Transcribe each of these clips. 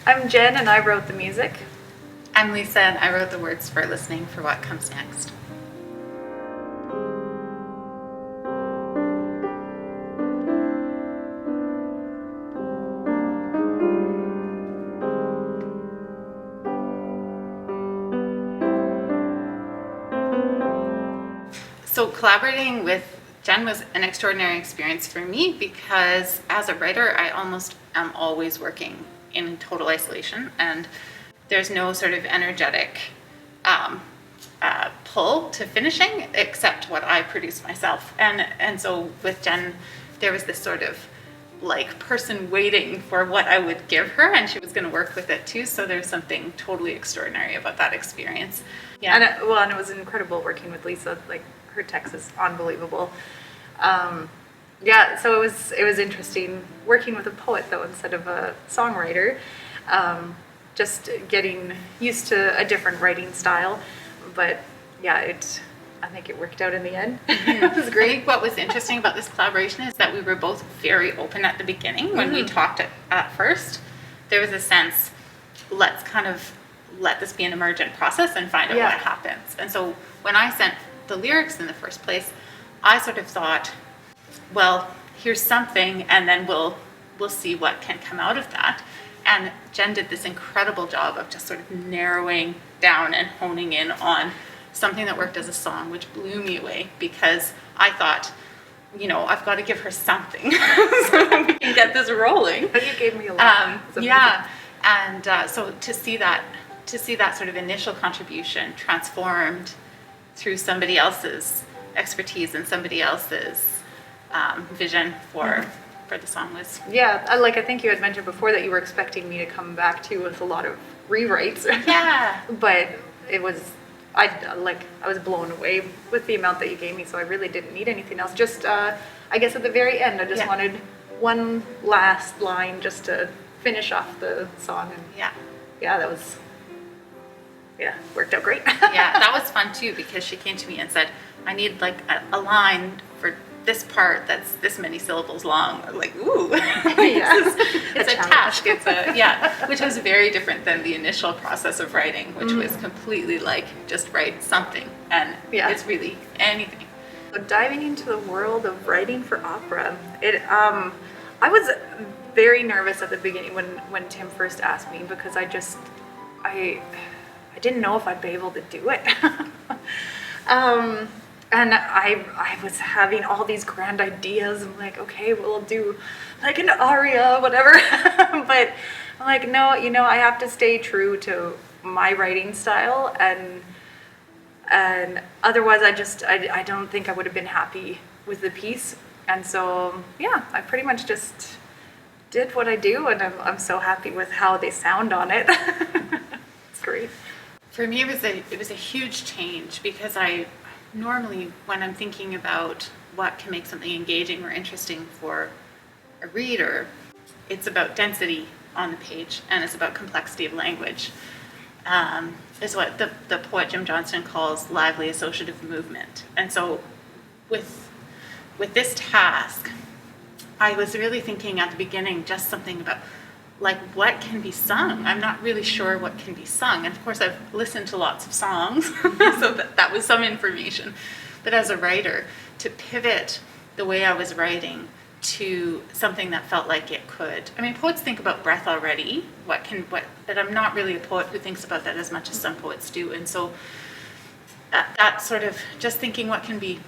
I'm Jen and I wrote the music. I'm Lisa and I wrote the words for Listening for What Comes Next. So collaborating with Jen was an extraordinary experience for me because as a writer, I almost am always working in total isolation, and there's no sort of energetic pull to finishing except what I produce myself. And so with Jen, there was this sort of like person waiting for what I would give her, and she was going to work with it too. So there's something totally extraordinary about that experience. Yeah. And it was incredible working with Lisa. Like, her text is unbelievable. So it was interesting working with a poet though instead of a songwriter. Just getting used to a different writing style, but yeah, I think it worked out in the end. It was great. I think what was interesting about this collaboration is that we were both very open at the beginning. When we talked at first, there was a sense, let's kind of let this be an emergent process and find out what happens. And so when I sent the lyrics in the first place, I sort of thought, well, here's something, and then we'll see what can come out of that. And Jen did this incredible job of just sort of narrowing down and honing in on something that worked as a song, which blew me away because I thought, I've got to give her something so that we can get this rolling. But you gave me a lot. So to see that sort of initial contribution transformed through somebody else's expertise and somebody else's vision for the song was... Yeah, I think you had mentioned before that you were expecting me to come back to you with a lot of rewrites. Yeah. But it was, I was blown away with the amount that you gave me, so I really didn't need anything else. Just, I guess at the very end, I just wanted one last line just to finish off the song. And that was... Yeah, worked out great. Yeah, that was fun too because she came to me and said, I need like a line for this part that's this many syllables long. I'm like, ooh, it's a task. Which was very different than the initial process of writing, which was completely like just write something, and it's really anything. So diving into the world of writing for opera, I was very nervous at the beginning when Tim first asked me because I didn't know if I'd be able to do it. And I was having all these grand ideas. I'm like, okay, we'll do like an aria, whatever. But I'm like, no, I have to stay true to my writing style. And otherwise I don't think I would have been happy with the piece. And so, I pretty much just did what I do. And I'm so happy with how they sound on it. It's great. For me, it was a huge change because I normally, when I'm thinking about what can make something engaging or interesting for a reader, it's about density on the page and it's about complexity of language. It's what the poet Jim Johnston calls lively associative movement. And so with this task, I was really thinking at the beginning just something about like what can be sung. I'm not really sure what can be sung. And of course I've listened to lots of songs, so that was some information. But as a writer, to pivot the way I was writing to something that felt like it could. I mean, poets think about breath already, but I'm not really a poet who thinks about that as much as some poets do. And so that sort of just thinking what can be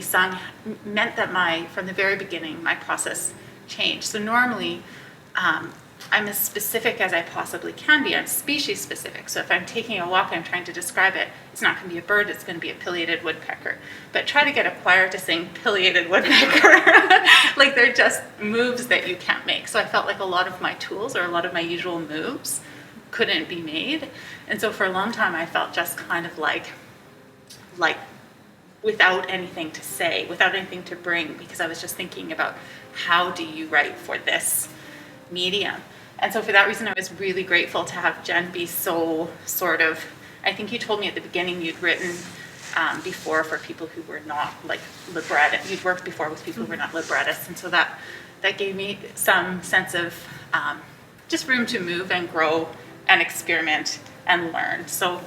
sung meant that from the very beginning, my process changed. So normally, I'm as specific as I possibly can be. I'm species specific. So if I'm taking a walk and I'm trying to describe it, it's not going to be a bird, it's going to be a pileated woodpecker. But try to get a choir to sing pileated woodpecker. Like they're just moves that you can't make. So I felt like a lot of my tools or a lot of my usual moves couldn't be made. And so for a long time I felt just kind of like without anything to say, without anything to bring, because I was just thinking about how do you write for this medium. And so for that reason, I was really grateful to have Jen be so sort of, I think you told me at the beginning you'd written before for people who were not like librettists. You'd worked before with people who were not librettists. And so that gave me some sense of just room to move and grow and experiment and learn. So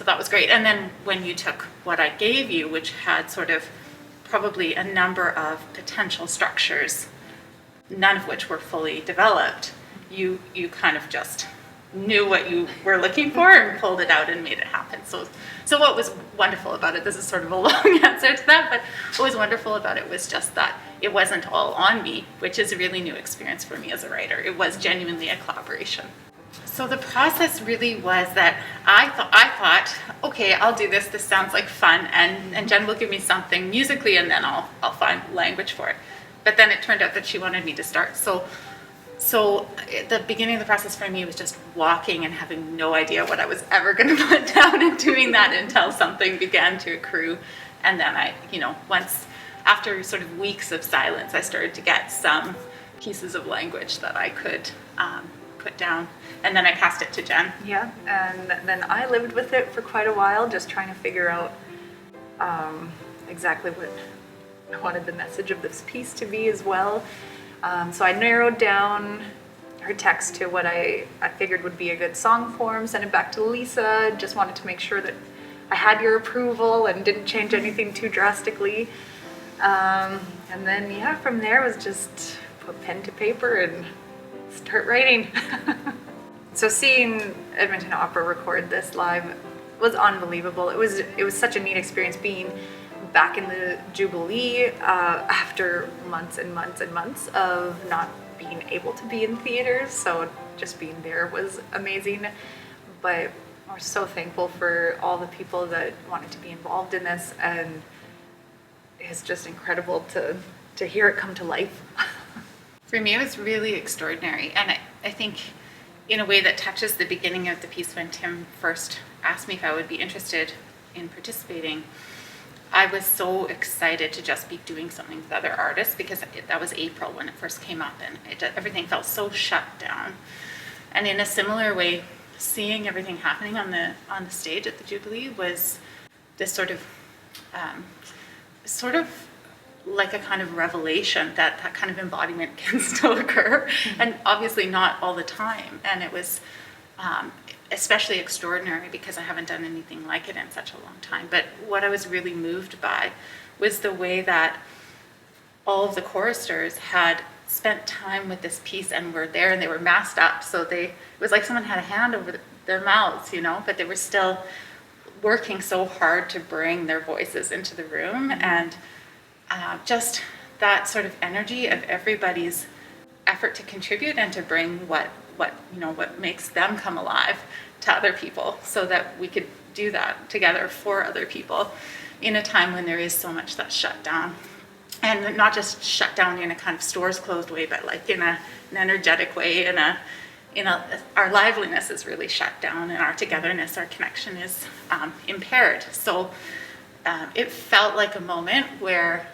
that was great. And then when you took what I gave you, which had sort of probably a number of potential structures, none of which were fully developed, you kind of just knew what you were looking for and pulled it out and made it happen. So what was wonderful about it, this is sort of a long answer to that, but what was wonderful about it was just that it wasn't all on me, which is a really new experience for me as a writer. It was genuinely a collaboration. So the process really was that I thought, okay, I'll do this. This sounds like fun, and Jen will give me something musically, and then I'll find language for it. But then it turned out that she wanted me to start. So the beginning of the process for me was just walking and having no idea what I was ever going to put down and doing that until something began to accrue. And then once after sort of weeks of silence, I started to get some pieces of language that I could put down. And then I passed it to Jen. Yeah, and then I lived with it for quite a while, just trying to figure out exactly what I wanted the message of this piece to be as well. So I narrowed down her text to what I figured would be a good song form, sent it back to Lisa, just wanted to make sure that I had your approval and didn't change anything too drastically. And then, from there was just put pen to paper and start writing. So seeing Edmonton Opera record this live was unbelievable. It was such a neat experience being back in the Jubilee after months and months and months of not being able to be in theaters. So just being there was amazing. But we're so thankful for all the people that wanted to be involved in this, and it's just incredible to hear it come to life. For me, it was really extraordinary, and I think in a way that touches the beginning of the piece when Tim first asked me if I would be interested in participating. I was so excited to just be doing something with other artists, because that was April when it first came up, and everything felt so shut down. And in a similar way, seeing everything happening on the stage at the Jubilee was this sort of like a kind of revelation that kind of embodiment can still occur, and obviously not all the time. And it was especially extraordinary because I haven't done anything like it in such a long time. But what I was really moved by was the way that all of the choristers had spent time with this piece and were there, and they were masked up. So it was like someone had a hand over their mouths, but they were still working so hard to bring their voices into the room. And just that sort of energy of everybody's effort to contribute and to bring what makes them come alive to other people, so that we could do that together for other people in a time when there is so much that's shut down. And not just shut down in a kind of stores closed way, but like in an energetic way, our liveliness is really shut down, and our togetherness, our connection is impaired. So it felt like a moment where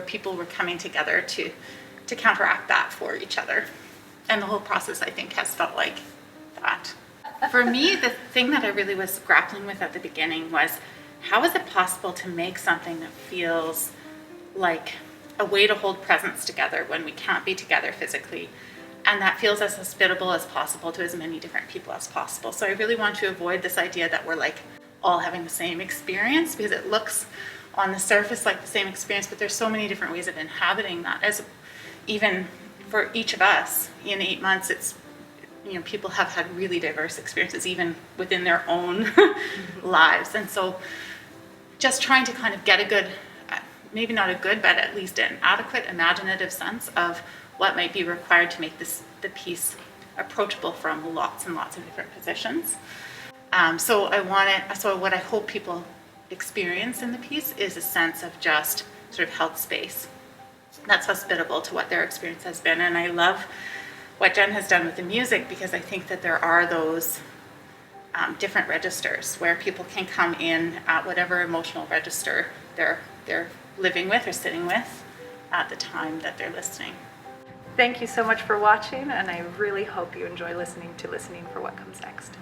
people were coming together to counteract that for each other. And the whole process, I think, has felt like that. For me, the thing that I really was grappling with at the beginning was, how is it possible to make something that feels like a way to hold presence together when we can't be together physically, and that feels as hospitable as possible to as many different people as possible? So I really want to avoid this idea that we're like all having the same experience, because it looks on the surface like the same experience, but there's so many different ways of inhabiting that. As even for each of us in 8 months, it's, people have had really diverse experiences even within their own lives. And so just trying to kind of get a good, maybe not a good, but at least an adequate imaginative sense of what might be required to make the piece approachable from lots and lots of different positions. So what I hope people experience in the piece is a sense of just sort of held space that's hospitable to what their experience has been. And I love what Jen has done with the music, because I think that there are those different registers where people can come in at whatever emotional register they're living with or sitting with at the time that they're listening. Thank you so much for watching, and I really hope you enjoy listening for what comes next.